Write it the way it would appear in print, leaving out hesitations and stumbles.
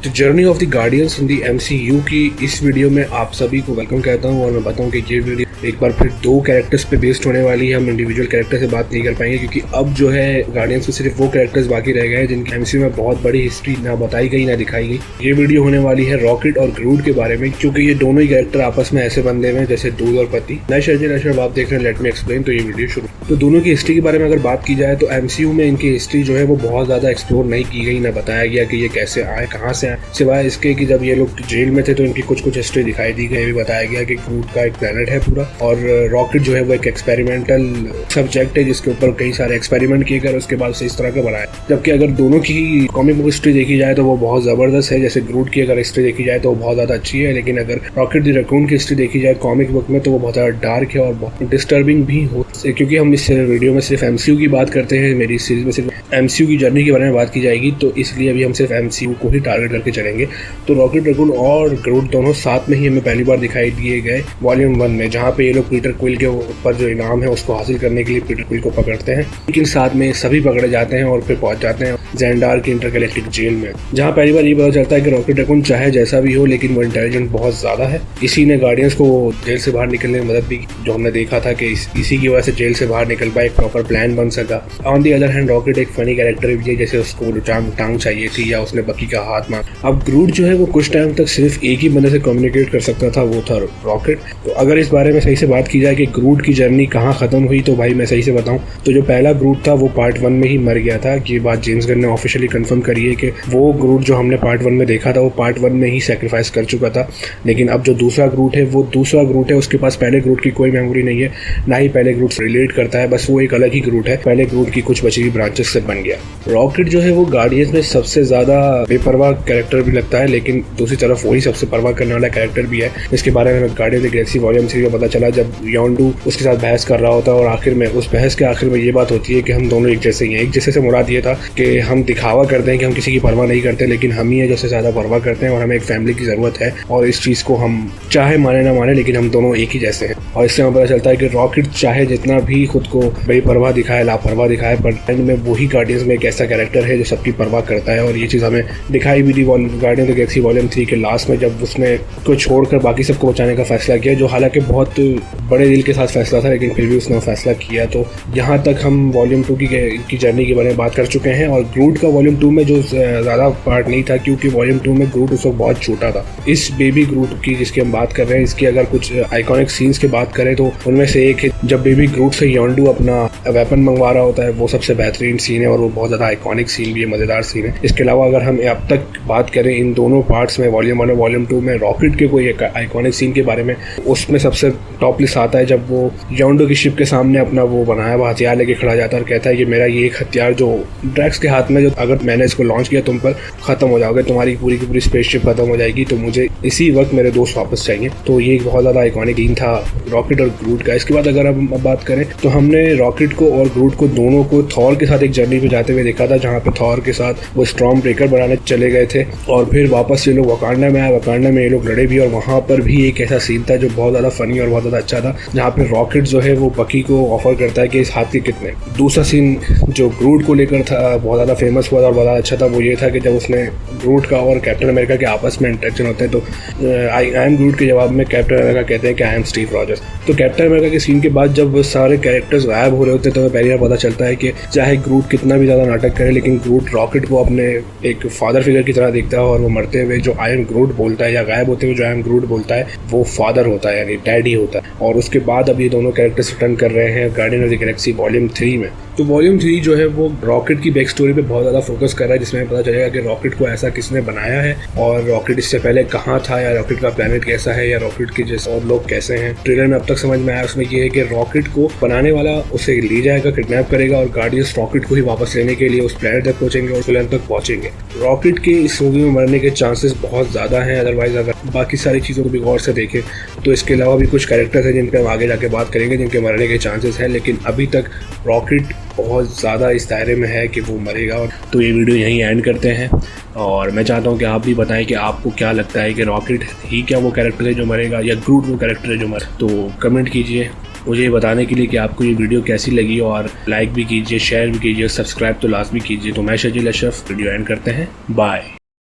तो journey of the guardians in the MCU की इस वीडियो में आप सभी को वेलकम कहता हूँ। और मैं बताऊँ कि ये वीडियो एक बार फिर दो कैरेक्टर्स पे बेस्ड होने वाली है। हम इंडिविजुअल कैरेक्टर से बात नहीं कर पाएंगे क्योंकि अब जो है गार्डियंस में सिर्फ वो कैरेक्टर्स बाकी रह गए हैं जिनकी एमसीयू में बहुत बड़ी हिस्ट्री ना बताई गई ना दिखाई गई। ये वीडियो होने वाली है रॉकेट और ग्रूट के बारे में, क्योंकि ये दोनों ही कैरेक्टर आपस में ऐसे बंधे हुए हैं जैसे दूध और पति। नशर आप देख रहे हैं लेट मी एक्सप्लेन। तो ये वीडियो शुरू। तो दोनों की हिस्ट्री के बारे में अगर बात की जाए तो एमसीयू में इनकी हिस्ट्री जो है वो बहुत ज्यादा एक्सप्लोर नहीं की गई, ना बताया गया कि ये कैसे आए, कहाँ से आए, सिवाय इसके कि जब ये लोग जेल में थे तो इनकी कुछ हिस्ट्री दिखाई दी गई। भी बताया गया कि ग्रूट का एक प्लेनेट है पूरा और रॉकेट जो है वो एक एक्सपेरिमेंटल सब्जेक्ट है जिसके ऊपर कई सारे एक्सपेरिमेंट किए गए, उसके बाद से इस तरह का बनाया। जबकि अगर दोनों की कॉमिक बुक हिस्ट्री देखी जाए तो वो बहुत जबरदस्त है। जैसे ग्रूट की अगर हिस्ट्री देखी जाए तो वो बहुत ज्यादा अच्छी है, लेकिन अगर रॉकेट द रैकून की हिस्ट्री देखी जाए कॉमिक बुक में तो वो बहुत ज्यादा डार्क है और बहुत डिस्टर्बिंग भी हो। क्योंकि हम इस वीडियो में सिर्फ एमसीयू की बात करते हैं, मेरी सीरीज में सिर्फ एमसीयू की जर्नी के बारे में बात की जाएगी, तो इसलिए अभी हम सिर्फ एमसीयू को ही टारगेट करके चलेंगे। तो रॉकेट रैकून और ग्रूट दोनों साथ में ही हमें पहली बार दिखाई दिए गए वॉल्यूम 1 में, जहाँ पे ये लोग पीटर क्विल के ऊपर जो इनाम है उसको हासिल करने के लिए पीटर क्विल को पकड़ते हैं। लेकिन साथ में सभी पकड़े जाते हैं और फिर पहुंच जाते हैं ज़ेंडार की इंटरगैलेक्टिक जेल में, जहाँ पहली बार ये पता चलता है कि रॉकेट रैकून चाहे जैसा भी हो लेकिन वो इंटेलिजेंट बहुत ज्यादा है। इसी ने गार्डियंस को जेल से बाहर निकलने में मदद भी की, जो हमने देखा था कि इसी की वजह से जेल से बाहर निकल पाए, एक प्रॉपर प्लान बन सका। On the other hand rocket एक फनी कैरेक्टर भी है, जैसे उसको टांग चाहिए थी या उसने बकी का हाथ मांगा। अब ग्रूट जो है वो कुछ टाइम तक सिर्फ एक ही बंदे से कम्युनिकेट कर सकता था, वो था रॉकेट। तो अगर इस बारे में सही से बात की जाए कि ग्रूट की जर्नी कहाँ खत्म हुई, तो भाई मैं सही से बताऊं तो जो पहला ग्रूट था वो पार्ट 1 में ही मर गया था। ये बात जेम्स गन ने ऑफिशियली कंफर्म करी है कि वो ग्रूट जो हमने पार्ट 1 में देखा था वो पार्ट 1 में ही सैक्रिफाइस कर चुका था। लेकिन अब जो दूसरा ग्रूट है वो दूसरा ग्रूट है, उसके पास पहले ग्रूट की कोई मेमोरी नहीं है, ना ही पहले ग्रूट से रिलेट करता है, बस वो एक अलग ही ग्रूट है, पहले ग्रूट की कुछ बची हुई ब्रांचेस से बन गया। रॉकेट जो है वो गार्डियंस में सबसे ज्यादा बेपरवाह कैरेक्टर भी लगता है, लेकिन दूसरी तरफ वही सबसे परवाह करने वाला कैरेक्टर भी है, इसके बारे में guardians of the Galaxy volume 3 में पता चला जब यॉन्डू उसके साथ बहस कर रहा होता है और आखिर में उस बहस के आखिर में ये बात होती है कि हम दोनों एक जैसे ही हैं। एक जैसे से मुराद ये था कि हम दिखावा करते हैं कि हम किसी की परवाह नहीं करते, लेकिन हम ही है जो सबसे ज्यादा परवाह करते हैं और हमें एक फैमिली की जरूरत है और इस चीज को हम चाहे माने ना माने लेकिन हम दोनों एक ही जैसे हैं। और इससे हमें पता चलता है कि रॉकेट चाहे जितना भी खुद को बेपरवाह दिखाए, लापरवाह दिखाए, पर एंड में वही गार्डियंस में एक ऐसा कैरेक्टर है जो सबकी परवाह करता है। और ये चीज हमें दिखाई भी दी Guardians of the Galaxy volume 3 के लास्ट में, जब उसने को छोड़कर बाकी सबको बचाने का फैसला किया, जो हालांकि बहुत बड़े दिल के साथ फैसला था, लेकिन फिर भी उसने फैसला किया। तो यहाँ तक हम वॉल्यूम 2 की जर्नी के बारे में बात कर चुके हैं। और ग्रूट का वॉल्यूम 2 में जो ज़्यादा पार्ट नहीं था, क्योंकि वॉल्यूम 2 में ग्रूट उस वक्त बहुत छोटा था। इस बेबी ग्रूट की जिसकी हम बात कर रहे हैं, इसकी अगर कुछ आइकॉनिक सीन्स की बात करें तो उनमें से एक है जब बेबी ग्रूट से यॉन्डू अपना वेपन मंगवा रहा होता है, वो सबसे बेहतरीन सीन है और वो बहुत ज़्यादा आइकॉनिक सीन भी है, मज़ेदार सीन है। इसके अलावा अगर हम अब तक बात करें इन दोनों पार्ट्स में, वॉल्यूम 1 और वॉल्यूम 2 में, रॉकेट के कोई आइकॉनिक सीन के बारे में, उसमें सबसे टॉप लिस्ट आता है जब वो यॉन्डू की शिप के सामने अपना वो बनाया हुआ हथियार लेके खड़ा जाता है और कहता है कि मेरा ये एक हथियार जो ड्रैक्स के हाथ में, जो अगर मैंने इसको लॉन्च किया तुम पर खत्म हो जाओगे, तुम्हारी पूरी की पूरी स्पेसशिप खत्म हो जाएगी, तो मुझे इसी वक्त मेरे दोस्त वापस चाहिए। तो ये एक बहुत ज़्यादा आइकॉनिक सीन था रॉकेट और ग्रूट का। इसके बाद अगर हम बात करें तो हमने रॉकेट को और ग्रूट को दोनों को थॉर के साथ एक जर्नी पे जाते हुए देखा था, जहाँ पे थॉर के साथ वो स्टॉर्म ब्रेकर बनाने चले गए थे और फिर वापस ये लोग वकांडा में आए, वकांडा में ये लोग लड़े भी और वहाँ पर भी एक ऐसा सीन था जो बहुत ज़्यादा फनी और बहुत ज़्यादा अच्छा था, जहाँ पे रॉकेट जो है वो बकी को ऑफर करता है कि इस हाथ के कितने। दूसरा सीन जो ग्रूट को लेकर था बहुत ज़्यादा फेमस हुआ था और बहुत ज़्यादा अच्छा था, वो ये था कि जब उसने ग्रूट का और कैप्टन अमेरिका के आपस में इंटरेक्शन होते हैं तो आई एम ग्रूट के जवाब में कैप्टन अमेरिका कहते हैं कि आई एम स्टीव रॉजर्स। तो कैप्टन अमेरिका के सीन के बाद जब सारे कैरेक्टर्स गायब हो रहे होते हैं तो हमें पहली बार पता चलता है कि चाहे ग्रूट कितना भी ज़्यादा नाटक करे, लेकिन ग्रूट रॉकेट को अपने एक फादर फिगर की तरह देखता है और वो मरते हुए जो आई एम ग्रूट बोलता है या गायब होते हुए जो आई एम ग्रूट बोलता है वो फादर होता है, यानी डैडी होता है। और उसके बाद अब ये दोनों कैरेक्टर्स रिटर्न कर रहे हैं guardian of the Galaxy volume 3 में। तो वॉल्यूम 3 जो है वो रॉकेट की बैक स्टोरी पे बहुत ज़्यादा फोकस कर रहा है, जिसमें पता चलेगा कि रॉकेट को ऐसा किसने बनाया है और रॉकेट इससे पहले कहाँ था, या रॉकेट का प्लेनेट कैसा है, या रॉकेट के जैसे और लोग कैसे हैं। ट्रेलर में अब तक समझ में आया उसमें ये है कि रॉकेट को बनाने वाला उसे ले जाएगा, किडनैप करेगा और गार्डियंस रॉकेट को ही वापस लेने के लिए उस प्लेनेट तक पहुंचेंगे और प्लेनेट तक पहुंचेंगे। रॉकेट के इस मूवी में मरने के चांसेस बहुत ज़्यादा हैं, अदरवाइज अगर बाकी सारी चीज़ों को भी गौर से देखें तो इसके अलावा भी कुछ कैरेक्टर्स हैं जिन पर हम आगे जाके बात करेंगे जिनके मरने के चांसेस हैं, लेकिन अभी तक रॉकेट बहुत ज़्यादा इस दायरे में है कि वो मरेगा। और तो ये वीडियो यहीं एंड करते हैं और मैं चाहता हूँ कि आप भी बताएं कि आपको क्या लगता है कि रॉकेट ही क्या वो कैरेक्टर है जो मरेगा या ग्रूट वो कैरेक्टर है जो मरे, तो कमेंट कीजिए। मुझे ये बताने के लिए कि आपको ये वीडियो कैसी लगी, और लाइक भी कीजिए, शेयर भी कीजिए, सब्सक्राइब तो लास्ट भी कीजिए। तो मैं शजील अशरफ वीडियो एंड करते हैं, बाय।